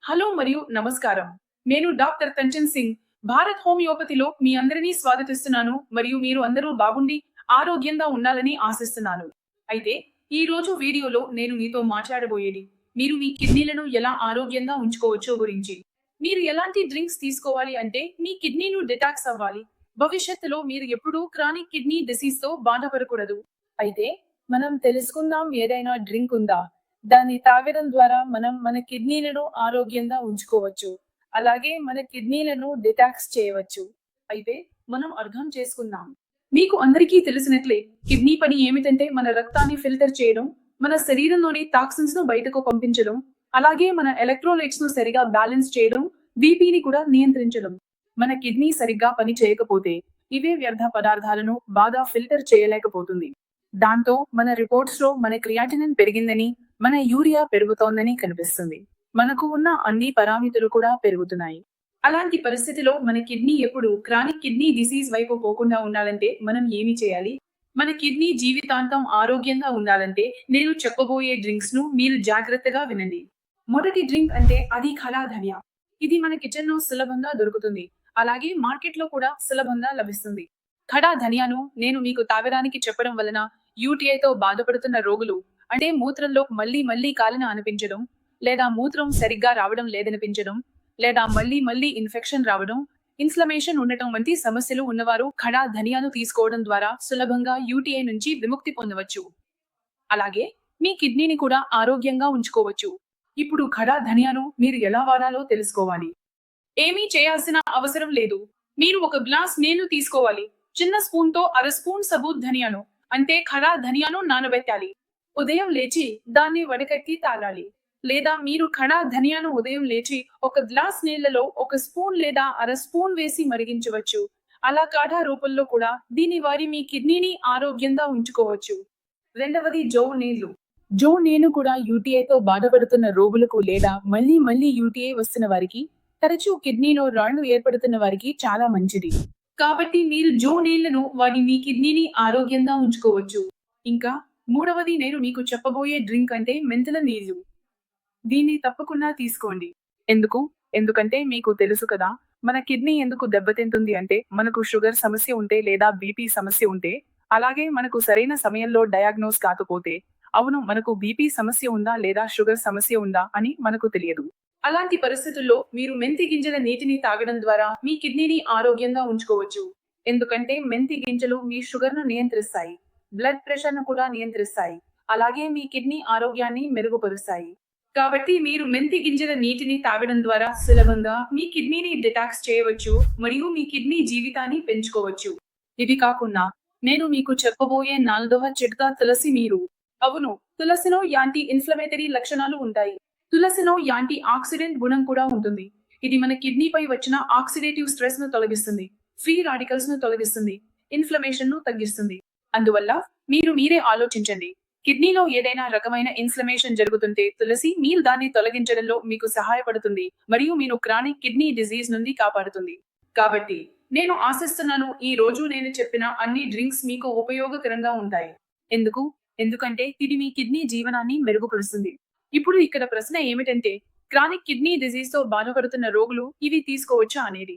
Hello మరియు నమస్కారం. నేను డాక్టర్ కంచన్ సింగ్. భారత్ హోమియోపతిలో మీ అందరినీ స్వాగతిస్తున్నాను మరియు మీరు అందరూ బాగుండి ఆరోగ్యంగా ఉండాలని ఆశిస్తున్నాను. అయితే ఈ రోజు వీడియోలో నేను మీతో మాట్లాడబోయేది మీరు మీ కిడ్నీలను ఎలా ఆరోగ్యంగా ఉంచుకోవచ్చో గురించి. మీరు ఎలాంటి డ్రింక్స్ తీసుకోవాలి అంటే మీ కిడ్నీలు డిటాక్స్ అవ్వాలి. భవిష్యత్తులో మీరు ఎప్పుడూ క్రానిక్ కిడ్నీ డిసీజ్‌తో బాధపడకూడదు. అయితే మనం తెలుసుకుందాం, ఏదైనా డ్రింక్ ఉందా? దాన్ని తాగడం ద్వారా మనం మన కిడ్నీలను ఆరోగ్యంగా ఉంచుకోవచ్చు. అలాగే మన కిడ్నీలను డిటాక్స్ చేయవచ్చు. అయితే మనం అర్థం చేసుకుందాం. మీకు అందరికీ తెలిసినట్లే కిడ్నీ పని ఏమిటంటే మన రక్తాన్ని ఫిల్టర్ చేయడం, మన శరీరంలోని టాక్సిన్స్ ను బయటకు పంపించడం, అలాగే మన ఎలక్ట్రోలైట్స్ ను సరిగా బ్యాలెన్స్ చేయడం, బీపీని కూడా నియంత్రించడం. మన కిడ్నీ సరిగ్గా పని చేయకపోతే ఇవే వ్యర్థ పదార్థాలను బాగా ఫిల్టర్ చేయలేకపోతుంది. దాంతో మన రిపోర్ట్స్ లో మన క్రియాటినిన్ పెరిగిందని, మన యూరియా పెరుగుతోందని కనిపిస్తుంది. మనకు ఉన్న అన్ని పారామితులు కూడా పెరుగుతున్నాయి. అలాంటి పరిస్థితిలో మన కిడ్నీ ఎప్పుడు క్రానిక్ కిడ్నీ డిసీజ్ వైపు పోకుండా ఉండాలంటే మనం ఏమి చేయాలి? మన కిడ్నీ జీవితాంతం ఆరోగ్యంగా ఉండాలంటే నేను చెప్పబోయే డ్రింక్స్ ను మీరు జాగ్రత్తగా వినండి. మొదటి డ్రింక్ అంటే అది ఖలా ధనియా. ఇది మన కిచెన్ లో సులభంగా దొరుకుతుంది. అలాగే మార్కెట్ లో కూడా సులభంగా లభిస్తుంది. ఖడా ధనియాను నేను మీకు తాగడానికి చెప్పడం వలన యూటీఐతో బాధపడుతున్న రోగులు, అంటే మూత్రంలో మళ్ళీ మళ్ళీ కాలిన అనిపించడం, లేదా మూత్రం సరిగ్గా రావడం లేదనిపించడం, లేదా మళ్ళీ మళ్ళీ ఇన్ఫెక్షన్ రావడం, ఇన్ఫ్లమేషన్ ఉండటం వంటి సమస్యలు ఉన్నవారు ఖడా ధనియాను తీసుకోవడం ద్వారా సులభంగా యూటీఐ నుంచి విముక్తి పొందవచ్చు. అలాగే మీ కిడ్నీని కూడా ఆరోగ్యంగా ఉంచుకోవచ్చు. ఇప్పుడు ఖడా ధనియాను మీరు ఎలా వాడాలో తెలుసుకోవాలి. ఏమీ చేయాల్సిన అవసరం లేదు. మీరు ఒక గ్లాస్ నీళ్లు తీసుకోవాలి. చిన్న స్పూన్ తో అర స్పూన్ సబూత్ ధనియాను, అంటే ఖడా ధనియాను నానబెట్టాలి. ఉదయం లేచి దాన్ని వడకట్టి తాగాలి. లేదా మీరు ఖడా ధనియాను ఉదయం లేచి ఒక గ్లాస్ నీళ్లలో ఒక స్పూన్ లేదా అర స్పూన్ వేసి మరిగించవచ్చు. అలా కాఢా రూపంలో కూడా దీని వారి మీ కిడ్నీని ఆరోగ్యంగా ఉంచుకోవచ్చు. రెండవది జో నీళ్లు. జో నేను కూడా యూటీఐతో బాధపడుతున్న రోగులకు, లేదా మళ్ళీ మళ్ళీ యూటీఐ వస్తున్న వారికి, తరచూ కిడ్నీలో రాళ్లు ఏర్పడుతున్న వారికి చాలా మంచిది. కాబట్టి మీరు జో నీళ్లను వాడి మీ కిడ్నీని ఆరోగ్యంగా ఉంచుకోవచ్చు. ఇంకా మూడవది నేను మీకు చెప్పబోయే డ్రింక్ అంటే మెంతుల నీళ్లు. దీన్ని తప్పకుండా తీసుకోండి. ఎందుకు? ఎందుకంటే మీకు తెలుసు కదా, మన కిడ్నీ ఎందుకు దెబ్బతింటుంది అంటే మనకు షుగర్ సమస్య ఉంటే లేదా బీపీ సమస్య ఉంటే, అలాగే మనకు సరైన సమయంలో డయాగ్నోస్ కాకపోతే, అవును మనకు బీపీ సమస్య ఉందా లేదా షుగర్ సమస్య ఉందా అని మనకు తెలియదు. అలాంటి పరిస్థితుల్లో మీరు మెంతి గింజల నీటిని తాగడం ద్వారా మీ కిడ్నీని ఆరోగ్యంగా ఉంచుకోవచ్చు. ఎందుకంటే మెంతి గింజలు మీ షుగర్ను నియంత్రిస్తాయి, బ్లడ్ ప్రెషర్ను కూడా నియంత్రిస్తాయి, అలాగే మీ కిడ్నీ ఆరోగ్యాన్ని మెరుగుపరుస్తాయి. కాబట్టి మీరు మెంతి గింజల నీటిని తాగడం ద్వారా సులభంగా మీ కిడ్నీని డిటాక్స్ చేయవచ్చు మరియు మీ కిడ్నీ జీవితాన్ని పెంచుకోవచ్చు. ఇది కాకుండా నేను మీకు చెప్పబోయే నాలుగవ చిట్కా తులసి నీరు. అవును, తులసిలో యాంటీ ఇన్ఫ్లమేటరీ లక్షణాలు ఉంటాయి. తులసిలో యాంటీ ఆక్సిడెంట్ గుణం కూడా ఉంటుంది. ఇది మన కిడ్నీపై వచ్చిన ఆక్సిడేటివ్ స్ట్రెస్ ను తొలగిస్తుంది, ఫ్రీ రాడికల్స్ ను తొలగిస్తుంది, ఇన్ఫ్లమేషన్ ను తగ్గిస్తుంది. అందువల్ల మీరే ఆలోచించండి. కిడ్నీలో ఏదైనా రకమైన ఇన్ఫ్లమేషన్ జరుగుతుంటే తులసి మీరు దాన్ని తొలగించడంలో మీకు సహాయపడుతుంది మరియు మీరు క్రానిక్ కిడ్నీ డిసీజ్ నుండి కాపాడుతుంది. కాబట్టి నేను ఆశిస్తున్నాను ఈ రోజు నేను చెప్పిన అన్ని డ్రింక్స్ మీకు ఉపయోగకరంగా ఉంటాయి. ఎందుకు? ఎందుకంటే ఇది మీ కిడ్నీ జీవనాన్ని మెరుగుపరుస్తుంది. ఇప్పుడు ఇక్కడ ప్రశ్న ఏమిటంటే, క్రానిక్ కిడ్నీ డిసీజ్ తో బాధపడుతున్న రోగులు ఇవి తీసుకోవచ్చా అనేది.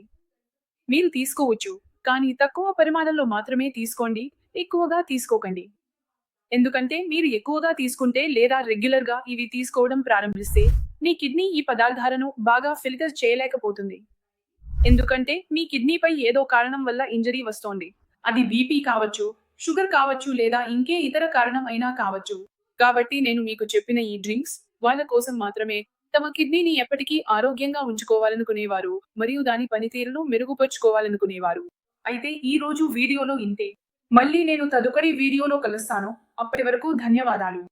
మీరు తీసుకోవచ్చు, కానీ తక్కువ పరిమాణంలో మాత్రమే తీసుకోండి, ఎక్కువగా తీసుకోకండి. ఎందుకంటే మీరు ఎక్కువగా తీసుకుంటే లేదా రెగ్యులర్ గా ఇవి తీసుకోవడం ప్రారంభిస్తే మీ కిడ్నీ ఈ పదార్థాలను బాగా ఫిల్టర్ చేయలేకపోతుంది. ఎందుకంటే మీ కిడ్నీపై ఏదో కారణం వల్ల ఇంజరీ వస్తోంది. అది బీపీ కావచ్చు, షుగర్ కావచ్చు, లేదా ఇంకే ఇతర కారణం అయినా కావచ్చు. కాబట్టి నేను మీకు చెప్పిన ఈ డ్రింక్స్ వాళ్ళ కోసం మాత్రమే, తమ కిడ్నీని ఎప్పటికీ ఆరోగ్యంగా ఉంచుకోవాలనుకునేవారు మరియు దాని పనితీరును మెరుగుపరుచుకోవాలనుకునేవారు. అయితే ఈ రోజు వీడియోలో ఇంతే. మళ్ళీ నేను తదుపరి వీడియోలో కలుస్తాను. అప్పటి వరకు ధన్యవాదాలు.